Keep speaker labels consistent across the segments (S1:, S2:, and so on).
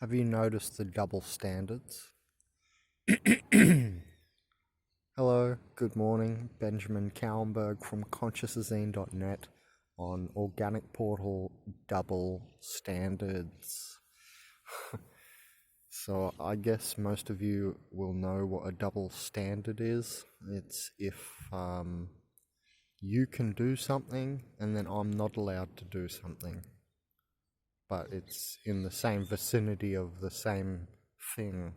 S1: Have you noticed the double standards? Hello, good morning. Benjamin Cowenberg from consciousazine.net on Organic Portal Double Standards. So I guess most of you will know what a double standard is. It's if you can do something and then I'm not allowed to do something, but it's in the same vicinity of the same thing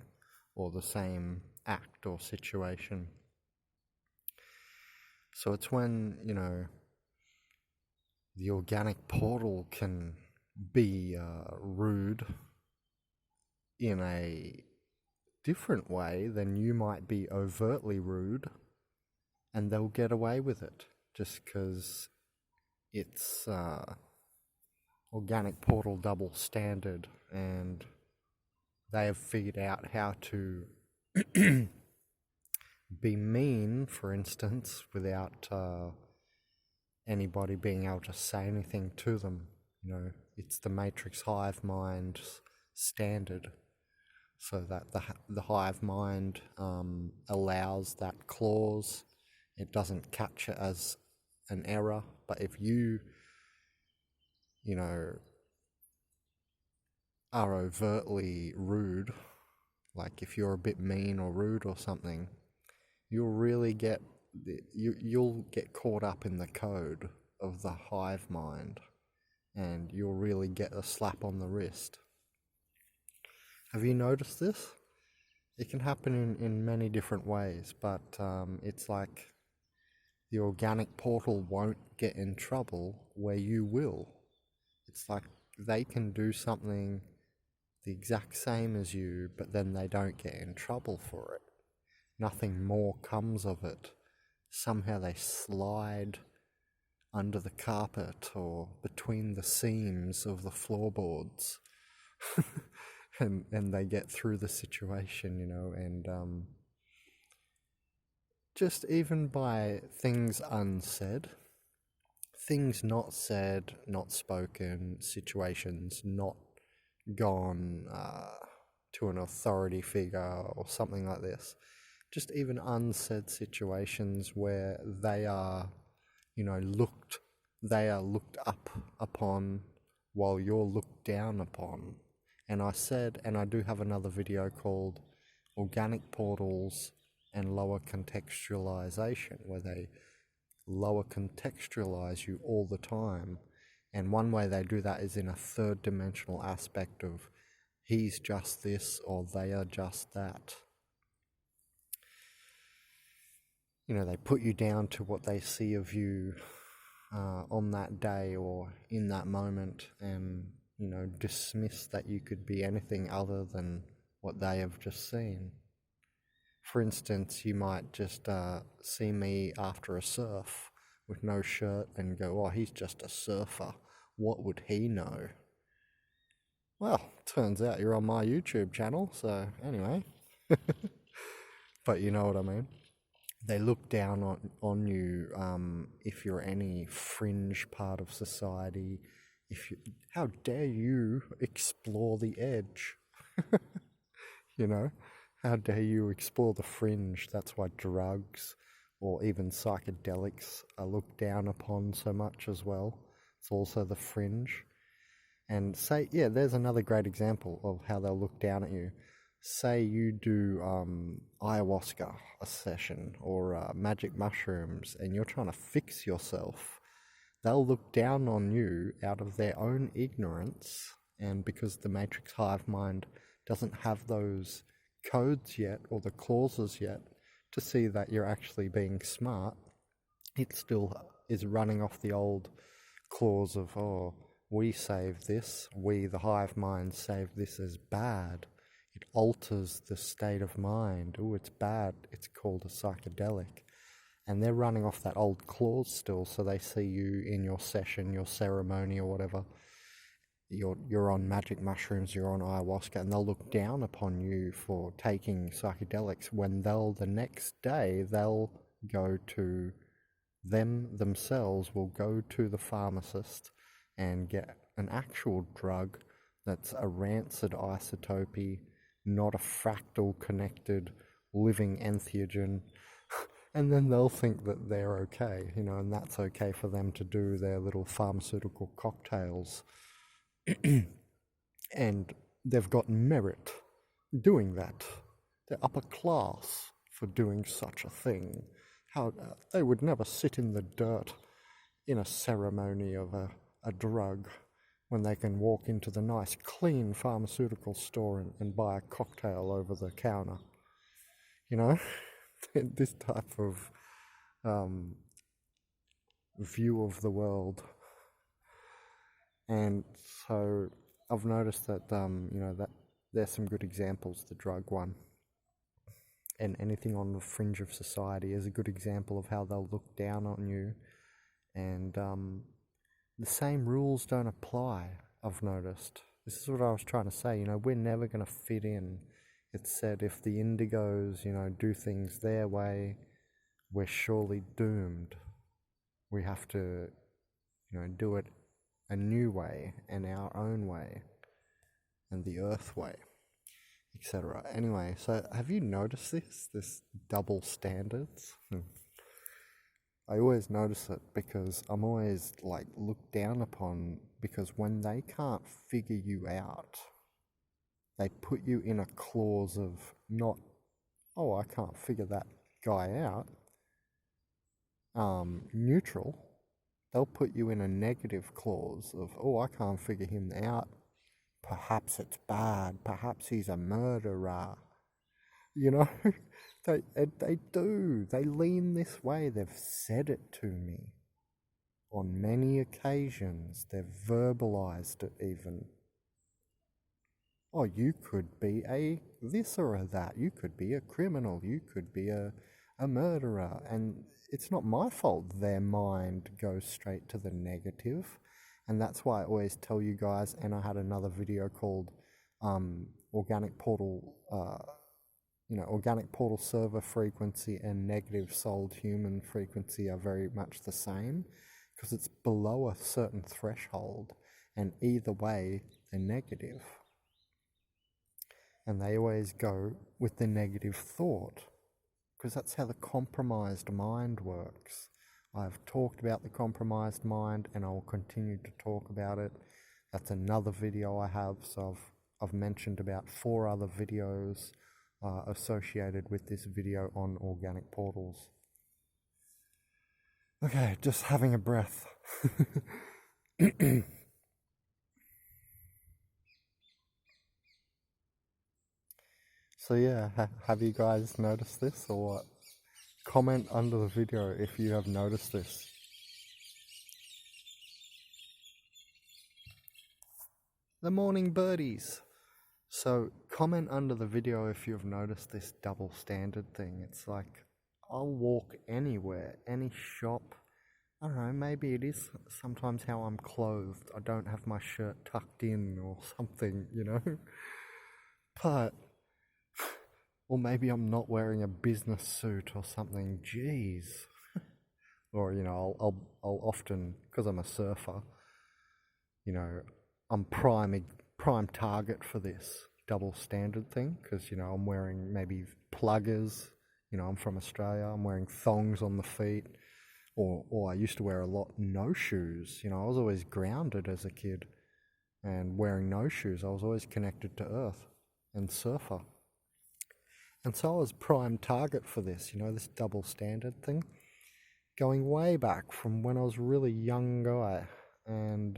S1: or the same act or situation. So it's when, the organic portal can be rude in a different way than you might be overtly rude, and they'll get away with it just because it's organic portal double standard, and they have figured out how to be mean, for instance, without anybody being able to say anything to them. It's the Matrix Hive mind standard, so that the Hive mind allows that clause. It doesn't catch it as an error, but if you are overtly rude, like if you're a bit mean or rude or something, you'll get caught up in the code of the hive mind, and you'll really get a slap on the wrist. Have you noticed this? It can happen in many different ways, but it's like the organic portal won't get in trouble where you will. It's like they can do something the exact same as you, but then they don't get in trouble for it. Nothing more comes of it. Somehow they slide under the carpet or between the seams of the floorboards and they get through the situation, and just even by things unsaid, things not said, not spoken, situations not gone to an authority figure or something like this. Just even unsaid situations where they are, looked up upon while you're looked down upon. And I do have another video called Organic Portals and Lower Contextualization, where they lower contextualize you all the time. And one way they do that is in a third dimensional aspect of he's just this or they are just that. They put you down to what they see of you on that day or in that moment, and dismiss that you could be anything other than what they have just seen. For instance, you might just see me after a surf with no shirt and go, oh, he's just a surfer. What would he know? Well, turns out you're on my YouTube channel, so anyway. But you know what I mean? They look down on you if you're any fringe part of society. How dare you explore the edge? How dare you explore the fringe? That's why drugs or even psychedelics are looked down upon so much as well. It's also the fringe. And there's another great example of how they'll look down at you. Say you do ayahuasca, a session, or magic mushrooms, and you're trying to fix yourself. They'll look down on you out of their own ignorance, and because the Matrix Hive mind doesn't have those codes yet, or the clauses yet, to see that you're actually being smart, it still is running off the old clause of, oh, we save this, we, the hive mind, save this as bad. It alters the state of mind. Oh, it's bad. It's called a psychedelic. And they're running off that old clause still, so they see you in your session, your ceremony or whatever. You're on magic mushrooms, you're on ayahuasca, and they'll look down upon you for taking psychedelics when the next day they'll go to themselves will go to the pharmacist and get an actual drug that's a rancid isotope, not a fractal connected living entheogen, and then they'll think that they're okay, and that's okay for them to do their little pharmaceutical cocktails. And they've got merit doing that. They're upper class for doing such a thing. How they would never sit in the dirt in a ceremony of a drug when they can walk into the nice, clean pharmaceutical store and buy a cocktail over the counter. This type of view of the world. And so I've noticed that, that there's some good examples, the drug one. And anything on the fringe of society is a good example of how they'll look down on you. And the same rules don't apply, I've noticed. This is what I was trying to say, we're never going to fit in. It's said if the indigos, do things their way, we're surely doomed. We have to, do it a new way and our own way and the earth way, etc. Anyway, so have you noticed this double standards? I always notice it because I'm always looked down upon, because when they can't figure you out, they put you in a clause of not, oh, I can't figure that guy out, neutral. They'll put you in a negative clause of, oh, I can't figure him out. Perhaps it's bad. Perhaps he's a murderer. They do. They lean this way. They've said it to me on many occasions. They've verbalized it even. Oh, you could be a this or a that. You could be a criminal. You could be a murderer. And it's not my fault their mind goes straight to the negative. And that's why I always tell you guys, and I had another video called Organic Portal, Organic Portal server frequency and negative souled human frequency are very much the same, because it's below a certain threshold, and either way, they're negative. And they always go with the negative thought, because that's how the compromised mind works. I've talked about the compromised mind, and I will continue to talk about it. That's another video I have, so I've mentioned about 4 other videos associated with this video on organic portals. Okay, just having a breath. So yeah, have you guys noticed this or what? Comment under the video if you have noticed this. The morning birdies. So comment under the video if you've noticed this double standard thing. It's like, I'll walk anywhere, any shop. I don't know, maybe it is sometimes how I'm clothed. I don't have my shirt tucked in or something, But, or maybe I'm not wearing a business suit or something. Jeez. Or, I'll often, because I'm a surfer, I'm prime target for this double standard thing, because I'm wearing maybe pluggers. I'm from Australia. I'm wearing thongs on the feet, or I used to wear a lot no shoes. I was always grounded as a kid, and wearing no shoes, I was always connected to earth and surfer. And so I was prime target for this, this double standard thing, going way back from when I was a really young guy, and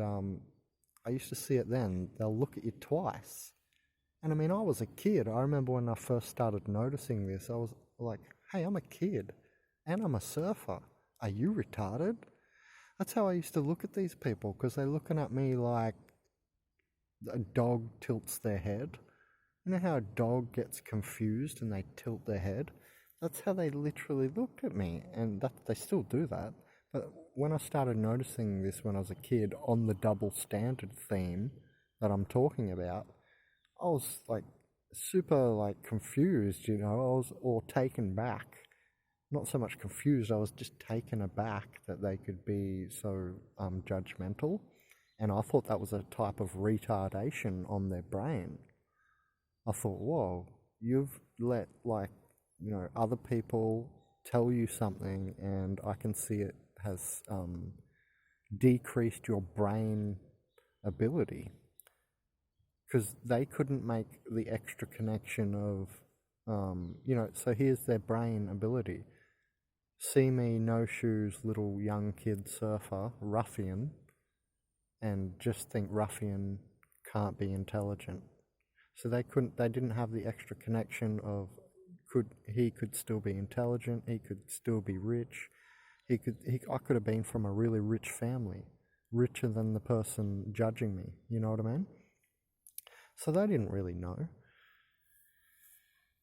S1: I used to see it then. They'll look at you twice. And I mean, I was a kid. I remember when I first started noticing this, I was like, hey, I'm a kid and I'm a surfer. Are you retarded? That's how I used to look at these people, because they're looking at me like a dog tilts their head. You know how a dog gets confused and they tilt their head? That's how they literally looked at me, and they still do that. But when I started noticing this when I was a kid on the double standard theme that I'm talking about, I was super confused, I was all taken back. Not so much confused, I was just taken aback that they could be so judgmental And I thought that was a type of retardation on their brain. I thought, whoa, you've let, like, other people tell you something, and I can see it has decreased your brain ability, because they couldn't make the extra connection of, so here's their brain ability. See me, no shoes, little young kid surfer, ruffian, and just think ruffian can't be intelligent. So they didn't have the extra connection of, he could still be intelligent, he could still be rich, I could have been from a really rich family, richer than the person judging me, you know what I mean? So they didn't really know.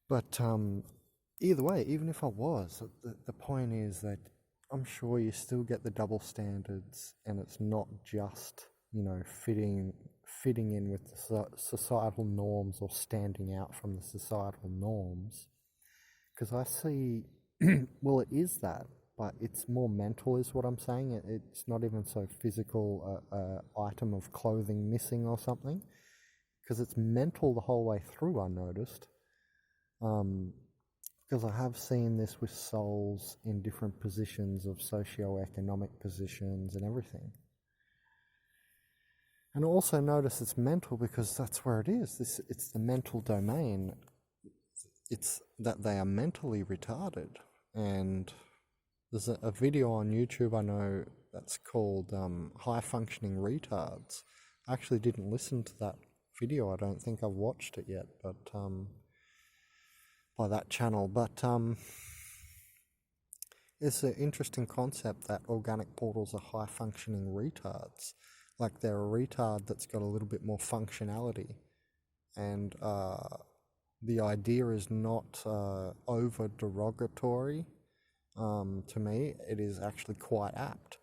S1: But either way, even if I was, the point is that I'm sure you still get the double standards, and it's not just, fitting in with the societal norms or standing out from the societal norms. Because I see, well, it is that, but it's more mental is what I'm saying. It's not even so physical, item of clothing missing or something, because it's mental the whole way through, I noticed. Because I have seen this with souls in different positions of socio-economic positions and everything. And I also notice it's mental because that's where it is. It's the mental domain. It's that they are mentally retarded. And there's a video on YouTube I know that's called High Functioning Retards. I actually didn't listen to that video. I don't think I've watched it yet, but by that channel. But it's an interesting concept that organic portals are high functioning retards. Like they're a retard that's got a little bit more functionality. And the idea is not over derogatory to me. It is actually quite apt.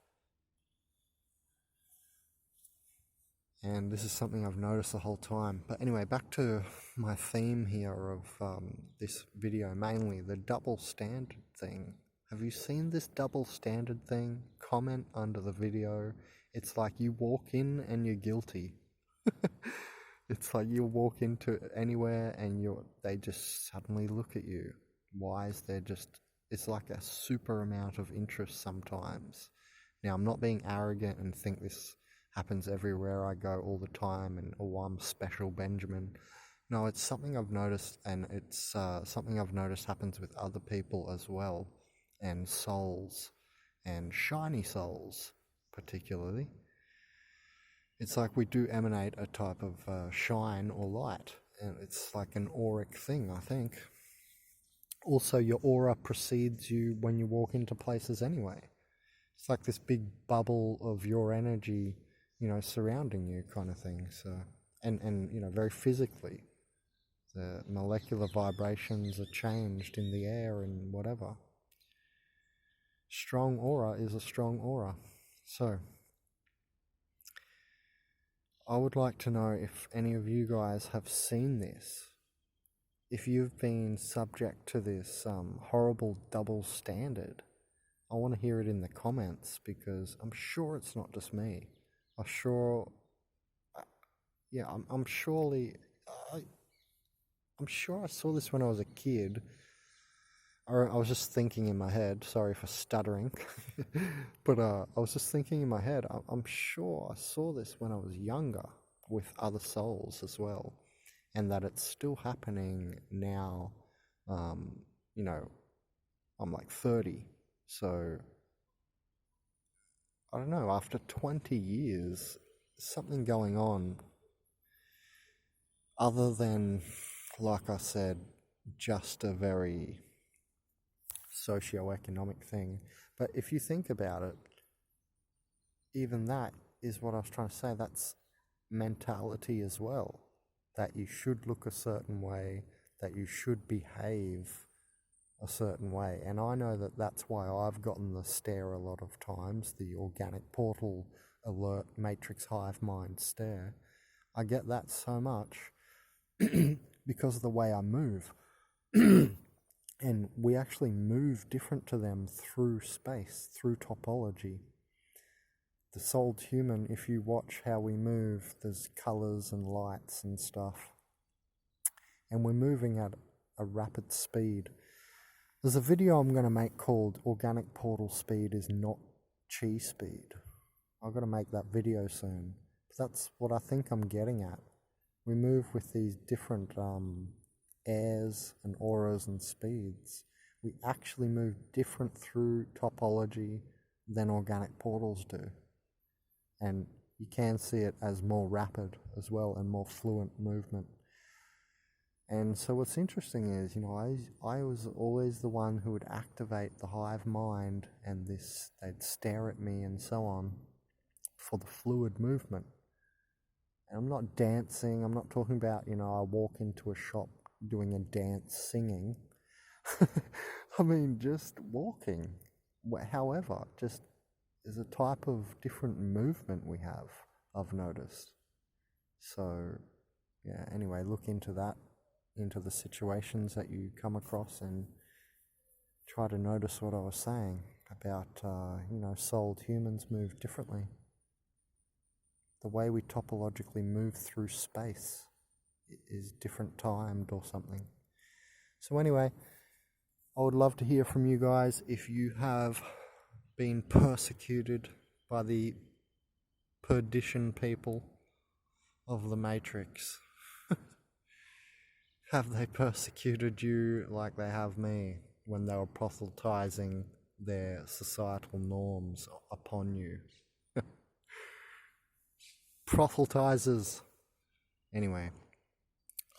S1: And this is something I've noticed the whole time. But anyway, back to my theme here of this video, mainly the double standard thing. Have you seen this double standard thing? Comment under the video. It's like you walk in and you're guilty. It's like you walk into anywhere and they just suddenly look at you. Why is there it's like a super amount of interest sometimes. Now, I'm not being arrogant and think this happens everywhere I go all the time and, oh, I'm special Benjamin. No, it's something I've noticed, and it's something I've noticed happens with other people as well, and souls, and shiny souls particularly. It's like we do emanate a type of shine or light, and it's like an auric thing, I think. Also, your aura precedes you when you walk into places anyway. It's like this big bubble of your energy, surrounding you kind of thing. So, and very physically, the molecular vibrations are changed in the air and whatever. Strong aura is a strong aura. So, I would like to know if any of you guys have seen this. If you've been subject to this horrible double standard, I want to hear it in the comments, because I'm sure it's not just me. I'm sure I saw this when I was a kid. I was just thinking in my head, sorry for stuttering, but I was just thinking in my head, I'm sure I saw this when I was younger with other souls as well, and that it's still happening now. I'm like 30, so I don't know, after 20 years, something going on other than, like I said, just a very socio-economic thing. But if you think about it, even that is what I was trying to say. That's mentality as well, that you should look a certain way, that you should behave a certain way. And I know that that's why I've gotten the stare a lot of times, the organic portal alert matrix hive mind stare. I get that so much because of the way I move. And we actually move different to them through space, through topology. the souled human, if you watch how we move, there's colors and lights and stuff. And we're moving at a rapid speed. There's a video I'm going to make called Organic Portal Speed is Not Chi Speed. I've got to make that video soon. That's what I think I'm getting at. We move with these different airs and auras and speeds. We actually move different through topology than organic portals do. And you can see it as more rapid as well and more fluent movement. And so what's interesting is, I was always the one who would activate the hive mind, and they'd stare at me and so on for the fluid movement. And I'm not dancing, I'm not talking about, I walk into a shop doing a dance singing. I mean, just walking. However, just is a type of different movement we have, I've noticed. So, yeah, anyway, look into that, into the situations that you come across, and try to notice what I was saying about, souled humans move differently. The way we topologically move through space is different timed or something. So anyway, I would love to hear from you guys if you have been persecuted by the perdition people of the Matrix. Have they persecuted you like they have me when they were proselytizing their societal norms upon you? Proselytizers. Anyway,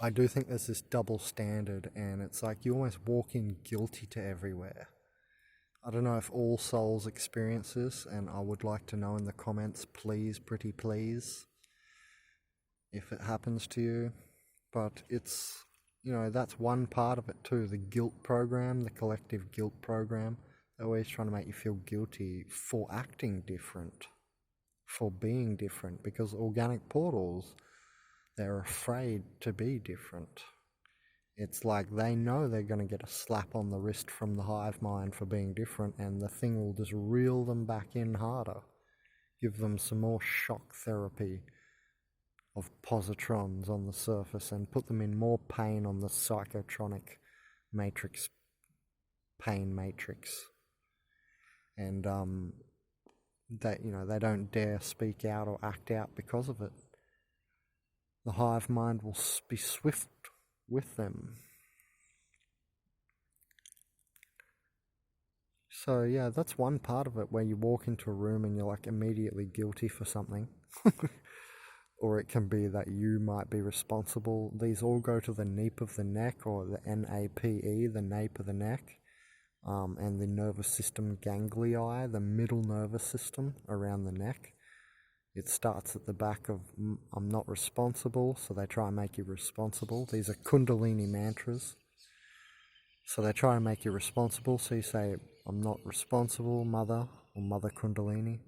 S1: I do think there's this double standard, and it's like you almost walk in guilty to everywhere. I don't know if all souls experience this, and I would like to know in the comments, please, pretty please, if it happens to you. But it's, that's one part of it too, the guilt program, the collective guilt program. They're always trying to make you feel guilty for acting different, for being different, because organic portals, they're afraid to be different. It's like they know they're going to get a slap on the wrist from the hive mind for being different, and the thing will just reel them back in harder, give them some more shock therapy of positrons on the surface, and put them in more pain on the psychotronic matrix, pain matrix. And they don't dare speak out or act out because of it. The hive mind will be swift with them. So yeah, that's one part of it, where you walk into a room and you're like immediately guilty for something. Or it can be that you might be responsible. These all go to the nape of the neck, or the NAPE, the nape of the neck, and the nervous system ganglion, the middle nervous system around the neck. It starts at the back of, I'm not responsible, so they try and make you responsible. These are Kundalini mantras. So they try and make you responsible. So you say, I'm not responsible, Mother, or Mother Kundalini.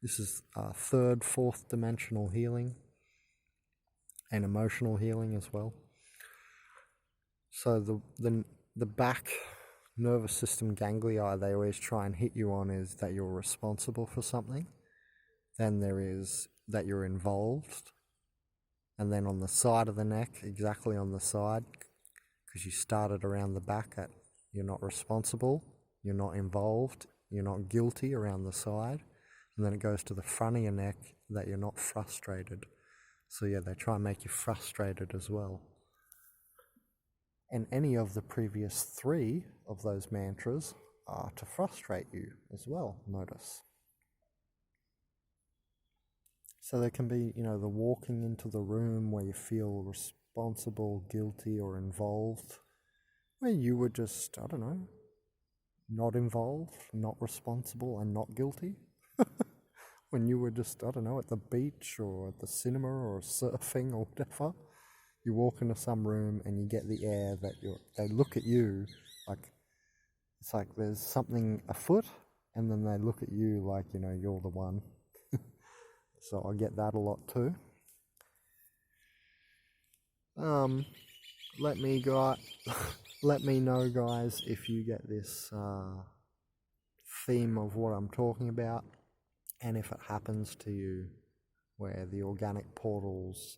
S1: This is third, fourth dimensional healing, and emotional healing as well. So the back nervous system ganglia they always try and hit you on is that you're responsible for something. Then there is that you're involved. And then on the side of the neck, exactly on the side, because you started around the back at you're not responsible, you're not involved, you're not guilty around the side. And then it goes to the front of your neck that you're not frustrated. So yeah, they try and make you frustrated as well. And any of the previous three of those mantras are to frustrate you as well, notice. So there can be, the walking into the room where you feel responsible, guilty, or involved, where you were just, not involved, not responsible, and not guilty. When you were just, at the beach or at the cinema or surfing or whatever, you walk into some room and you get the air that they look at you like, it's like there's something afoot, and then they look at you like, you're the one. So I get that a lot too. Let me know, guys, if you get this theme of what I'm talking about. And if it happens to you where the organic portals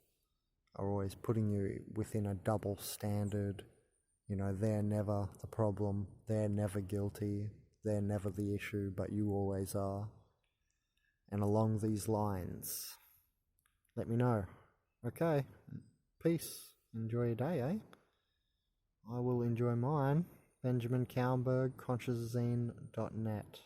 S1: are always putting you within a double standard, you know, they're never the problem, they're never guilty, they're never the issue, but you always are. And along these lines, let me know. Okay, peace. Enjoy your day, eh? I will enjoy mine. Benjamin Cowenberg, consciousazine.net.